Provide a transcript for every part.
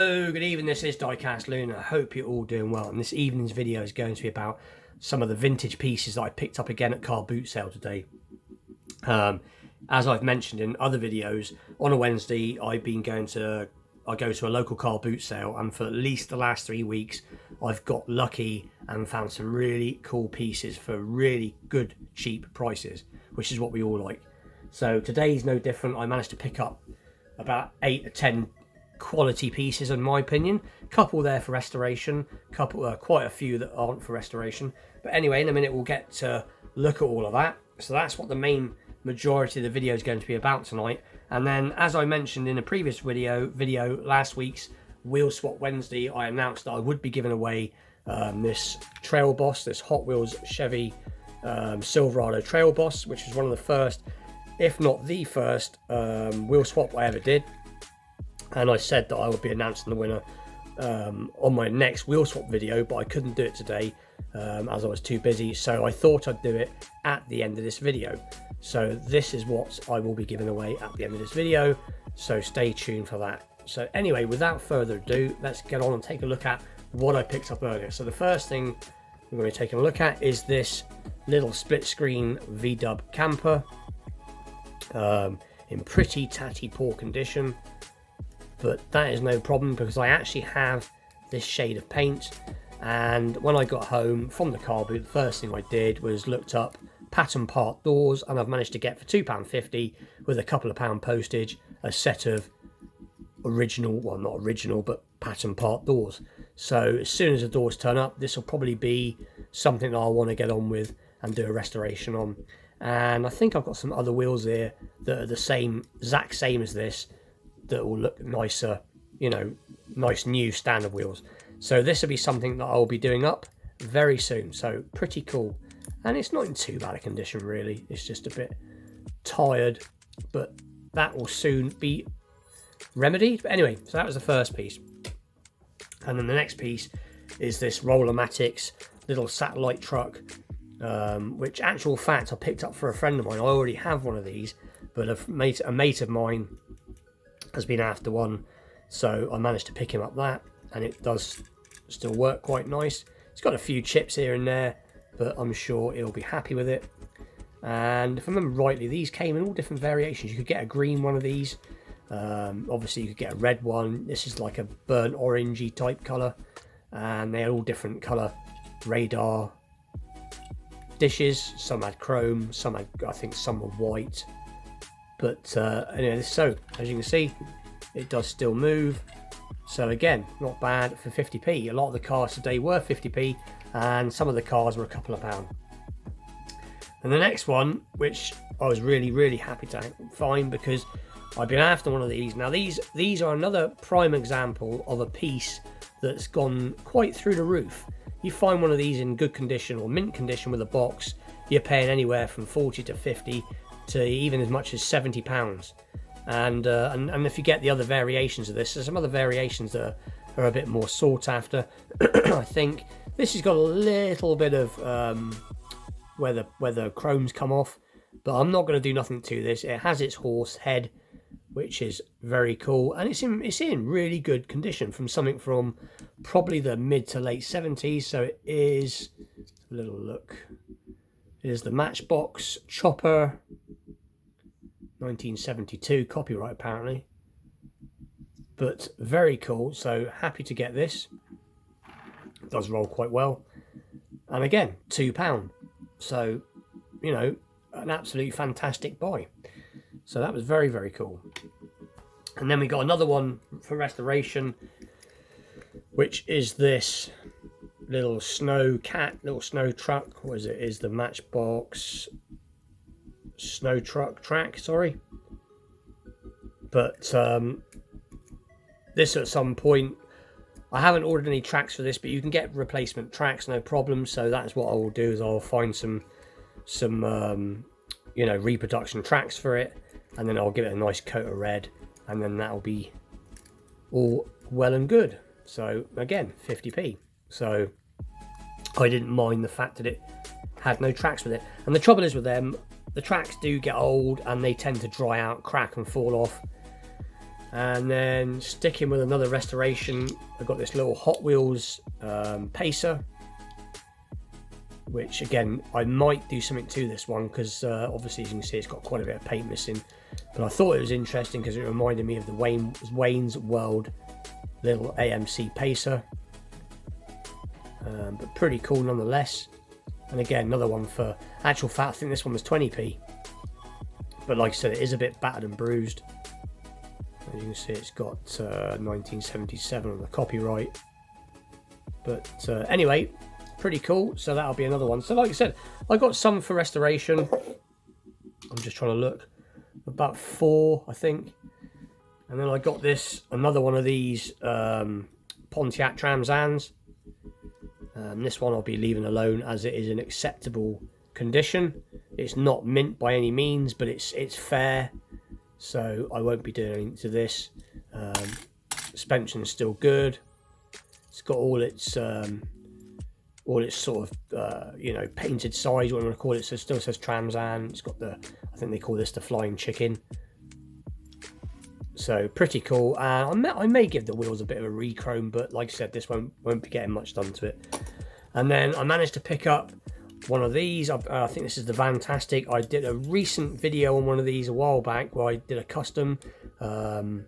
Hello, good evening, this is Diecast Luna. I hope you're all doing well, and this evening's video is going to be about some of the vintage pieces that I picked up again at car boot sale today. As I've mentioned in other videos, on a Wednesday I go to a local car boot sale, and for at least the last 3 weeks I've got lucky and found some really cool pieces for really good cheap prices, which is what we all like. So today's no different. I managed to pick up about 8 or 10 quality pieces in my opinion. Couple there for restoration, quite a few that aren't for restoration, but anyway, in a minute we'll get to look at all of that. So that's what the main majority of the video is going to be about tonight. And then, as I mentioned in a previous video last week's Wheel Swap Wednesday, I announced that I would be giving away this Trail Boss, this Hot Wheels Chevy Silverado Trail Boss, which is one of the first, if not the first, wheel swap I ever did. And I said that I would be announcing the winner on my next wheel swap video, but I couldn't do it today as I was too busy, so I thought I'd do it at the end of this video. So this is what I will be giving away at the end of this video, so stay tuned for that. So anyway, without further ado, let's get on and take a look at what I picked up earlier. So the first thing we're going to be taking a look at is this little split screen VDub Camper in pretty tatty poor condition. But that is no problem because I actually have this shade of paint, and when I got home from the car boot, the first thing I did was looked up pattern part doors, and I've managed to get for £2.50 with a couple of pound postage a set of original, well not original, but pattern part doors. So as soon as the doors turn up, this will probably be something that I'll want to get on with and do a restoration on. And I think I've got some other wheels here that are the exact same as this, that will look nicer, you know, nice new standard wheels. So this will be something that I'll be doing up very soon, so pretty cool. And it's not in too bad a condition really, it's just a bit tired, but that will soon be remedied. But anyway, so that was the first piece. And then the next piece is this Rokomatix little satellite truck, which actual fact I picked up for a friend of mine. I already have one of these, but a mate of mine has been after one, so I managed to pick him up that, and it does still work quite nice. It's got a few chips here and there, but I'm sure he'll be happy with it. And if I remember rightly, these came in all different variations. You could get a green one of these, obviously you could get a red one. This is like a burnt orangey type colour, and they're all different colour radar dishes. Some had chrome, some had, I think some were white. But anyway, so as you can see, it does still move. So again, not bad for 50p. A lot of the cars today were 50p, and some of the cars were a couple of pound. And the next one, which I was really happy to find because I've been after one of these. Now these are another prime example of a piece that's gone quite through the roof. You find one of these in good condition or mint condition with a box, you're paying anywhere from 40 to 50 to even as much as £70. And if you get the other variations of this, there's some other variations that are a bit more sought after. I think this has got a little bit of where the chrome's come off, but I'm not going to do nothing to this. It has its horse head, which is very cool, and it's in really good condition from something from probably the mid to late 70s. So it is, a little look, it is the Matchbox Chopper 1972 copyright apparently, but very cool. So happy to get this. It does roll quite well, and again £2, so you know, an absolutely fantastic buy. So that was very cool. And then we got another one for restoration, which is this little snow truck. What is it? Is the Matchbox snow truck track, sorry. But this at some point, I haven't ordered any tracks for this, but you can get replacement tracks, no problem. So that's what I will do, is I'll find some you know, reproduction tracks for it, and then I'll give it a nice coat of red, and then that'll be all well and good. So again, 50p. So I didn't mind the fact that it had no tracks with it. And the trouble is with them, the tracks do get old and they tend to dry out, crack and fall off. And then sticking with another restoration, I've got this little Hot Wheels pacer, which again, I might do something to this one because obviously, as you can see, it's got quite a bit of paint missing. But I thought it was interesting because it reminded me of the Wayne's World little AMC pacer. But pretty cool nonetheless. And again, another one for actual fact, I think this one was 20p. But like I said, it is a bit battered and bruised. As you can see, it's got 1977 on the copyright. But anyway, pretty cool. So that'll be another one. So like I said, I got some for restoration. I'm just trying to look. About 4, I think. And then I got another one of these Pontiac Tram Zans. This one I'll be leaving alone as it is in acceptable condition. It's not mint by any means, but it's fair. So I won't be doing anything to this. Suspension's still good. It's got all its sort of painted sides, what I'm going to call it. So it still says Tram Zan. It's got I think they call this the Flying Chicken. So pretty cool. I may give the wheels a bit of a re-chrome, but like I said, this won't be getting much done to it. And then I managed to pick up one of these. I think this is the Vantastic. I did a recent video on one of these a while back where I did a custom. I'm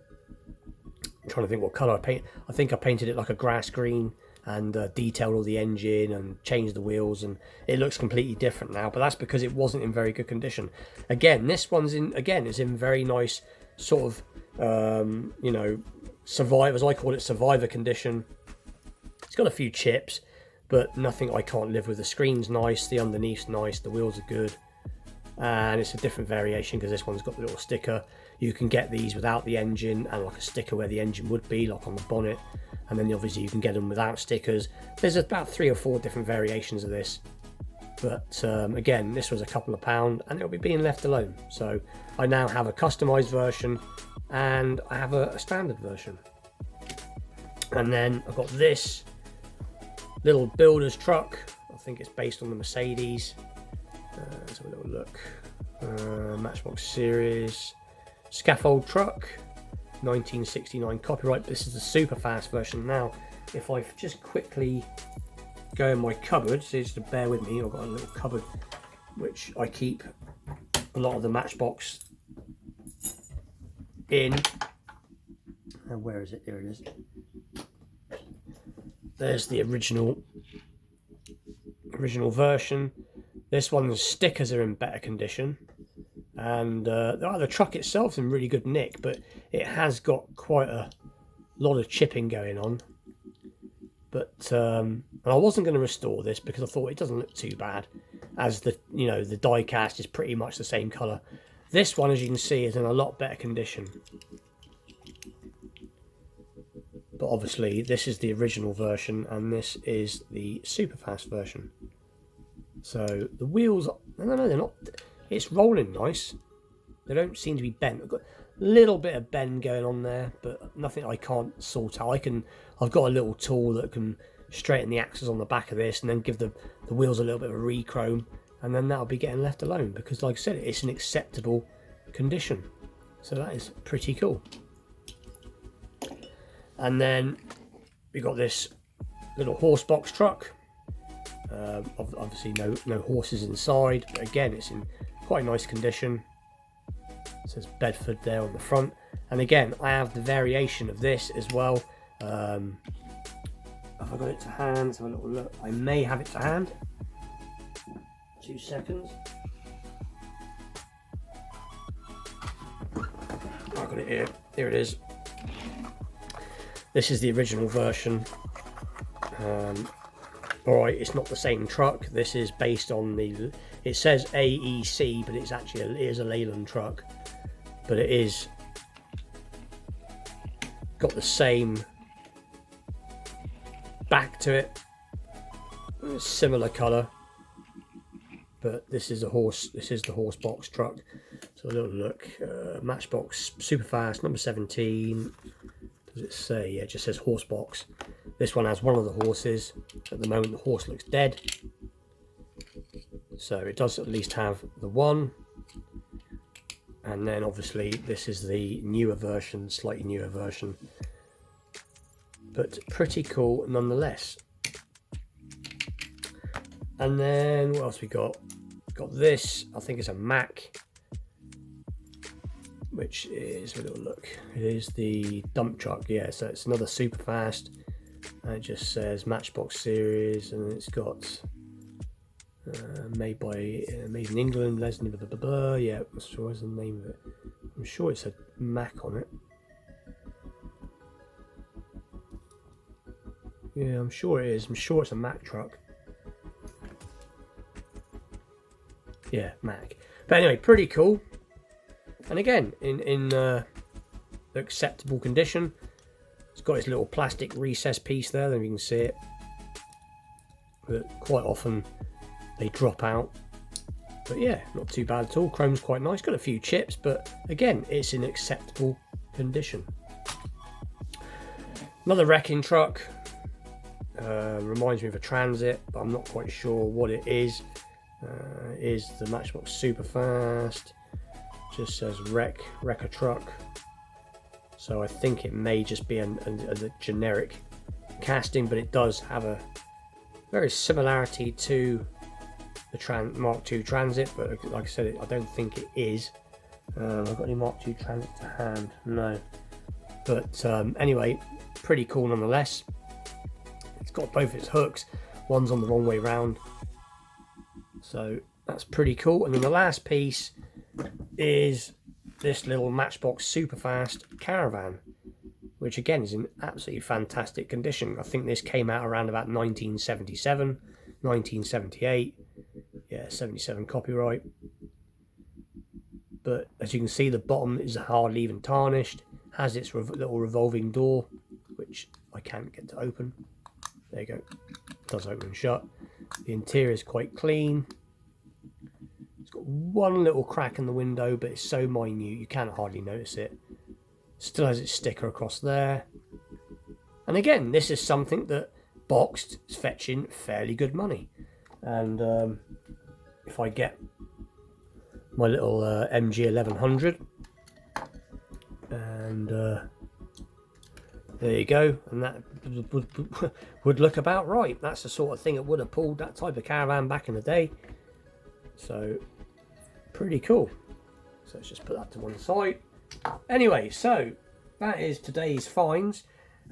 trying to think what colour I painted. I think I painted it like a grass green and detailed all the engine and changed the wheels, and it looks completely different now. But that's because it wasn't in very good condition. Again, this one's is in very nice sort of survivor, as I call it, survivor condition. It's got a few chips, but nothing I can't live with. The screen's nice, the underneath's nice, the wheels are good, and it's a different variation because this one's got the little sticker. You can get these without the engine and like a sticker where the engine would be, like on the bonnet, and then obviously you can get them without stickers. There's about 3 or 4 different variations of this, but again, this was a couple of £1 and it'll be being left alone. So I now have a customized version and I have a standard version. And then I've got this little builder's truck. I think it's based on the Mercedes. Let's have a little look. Matchbox series scaffold truck, 1969 copyright. This is the superfast version. Now, if I just quickly go in my cupboard, so just to bear with me, I've got a little cupboard which I keep a lot of the Matchbox in. And where is it? There it is. There's the original version. This one's stickers are in better condition, and the truck itself's in really good nick, but it has got quite a lot of chipping going on. But and I wasn't going to restore this because I thought it doesn't look too bad, as the die cast is pretty much the same colour. This one, as you can see, is in a lot better condition. But obviously this is the original version and this is the superfast version. So the wheels, no, they're not. It's rolling nice. They don't seem to be bent. I've got a little bit of bend going on there, but nothing I can't sort out. I've got a little tool that can straighten the axles on the back of this and then give the wheels a little bit of a re-chrome, and then that'll be getting left alone because, like I said, it's an acceptable condition. So that is pretty cool. And then we got this little Horsebox truck. Obviously no horses inside, but again, it's in quite nice condition. It says Bedford there on the front, and again I have the variation of this as well. Have I got it to hand? Let's have a little look. I may have it to hand. 2 seconds. I've got it here. Here it is. This is the original version. Alright, it's not the same truck. This is based on it says AEC, but it is a Leyland truck. But it is got the same back to it, similar colour. But this is the Horsebox truck. So a little look. Matchbox Superfast number 17. Does it say? Yeah, it just says Horsebox. This one has one of the horses. At the moment the horse looks dead, so it does at least have the one. And then obviously this is the newer version, slightly newer version, but pretty cool nonetheless. And then what else we got? Got this, I think it's a Mac, which is, a little look, it is the dump truck. Yeah, so it's another super fast, and it just says Matchbox series, and it's got made in England, yeah, what's the name of it? I'm sure it's a Mac on it. Yeah, I'm sure it is. I'm sure it's a Mac truck. Yeah, Mac. But anyway, pretty cool. And again, in acceptable condition. It's got its little plastic recess piece there, then you can see it. But quite often they drop out. But yeah, not too bad at all. Chrome's quite nice. Got a few chips, but again, it's in acceptable condition. Another wrecking truck. Reminds me of a Transit, but I'm not quite sure what it is. Is the Matchbox Superfast. Just says wrecker truck. So I think it may just be a generic casting, but it does have a very similarity to the Mark II Transit, but like I said, I don't think it is. I've got any Mark II Transit to hand? No. But anyway, pretty cool nonetheless. It's got both its hooks. One's on the wrong way round. So that's pretty cool. And then the last piece is this little Matchbox Superfast caravan, which again is in absolutely fantastic condition. I think this came out around about 1977, 1978. Yeah, 77 copyright. But as you can see, the bottom is hardly even tarnished. Has its little revolving door, which I can't get to open. There you go. It does open and shut. The interior is quite clean. It's got one little crack in the window, but it's so minute you can't hardly notice it. Still has its sticker across there. And again, this is something that boxed is fetching fairly good money. And if I get my little MG 1100, and there you go, and that would look about right. That's the sort of thing that would have pulled that type of caravan back in the day. So pretty cool. So let's just put that to one side. Anyway, so that is today's finds.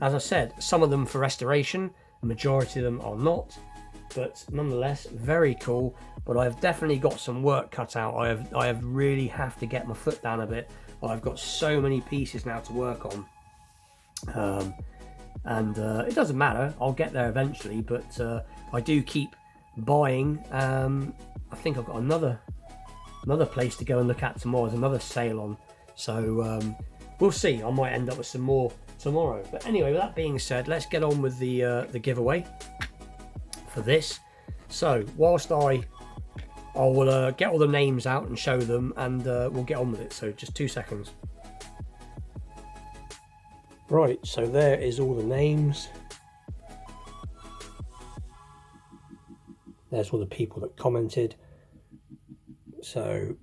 As I said, some of them for restoration, the majority of them are not, but nonetheless very cool. But I've definitely got some work cut out. I have really have to get my foot down a bit. I've got so many pieces now to work on, and it doesn't matter, I'll get there eventually. But I do keep buying. I think I've got another place to go and look at tomorrow. There's another sale on, so we'll see. I might end up with some more tomorrow. But anyway, with that being said, let's get on with the giveaway for this. So whilst I will get all the names out and show them, and we'll get on with it. So just 2 seconds. Right, so there is all the names. There's all the people that commented. So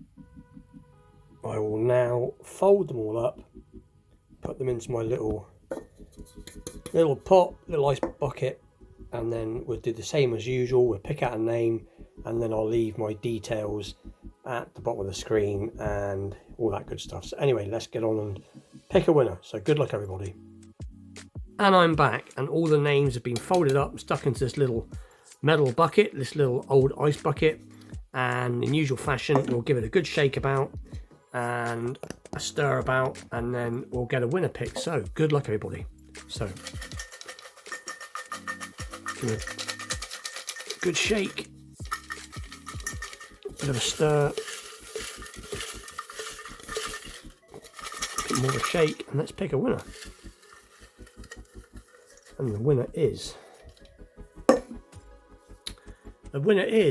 I will now fold them all up, put them into my little pot, little ice bucket, and then we'll do the same as usual. We'll pick out a name, and then I'll leave my details at the bottom of the screen and all that good stuff. So anyway, let's get on and pick a winner. So good luck, everybody. And I'm back, and all the names have been folded up and stuck into this little metal bucket, this little old ice bucket, and in usual fashion we'll give it a good shake about and a stir about, and then we'll get a winner pick. So good luck, everybody. So give it a good shake, bit of a stir, a bit more of a shake, and let's pick a winner. And the winner is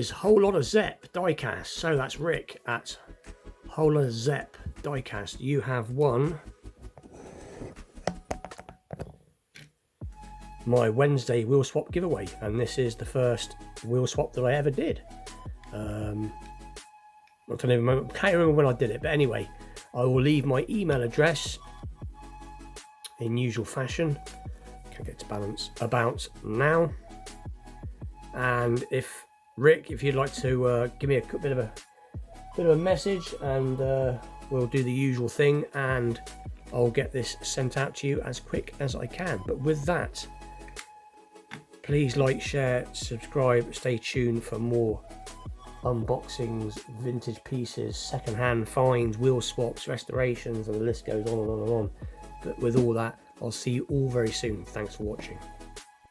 Whole Lot of Zepp Diecast. So that's Rick at Whole Lot of Zepp Diecast. You have won my Wednesday wheel swap giveaway, and this is the first wheel swap that I ever did. I can't remember when I did it, but anyway, I will leave my email address in usual fashion. Can't get to balance about now. And if Rick, if you'd like to give me a bit of a message, and we'll do the usual thing, and I'll get this sent out to you as quick as I can. But with that, please like, share, subscribe, stay tuned for more unboxings, vintage pieces, second-hand finds, wheel swaps, restorations, and the list goes on and on and on. But with all that, I'll see you all very soon. Thanks for watching.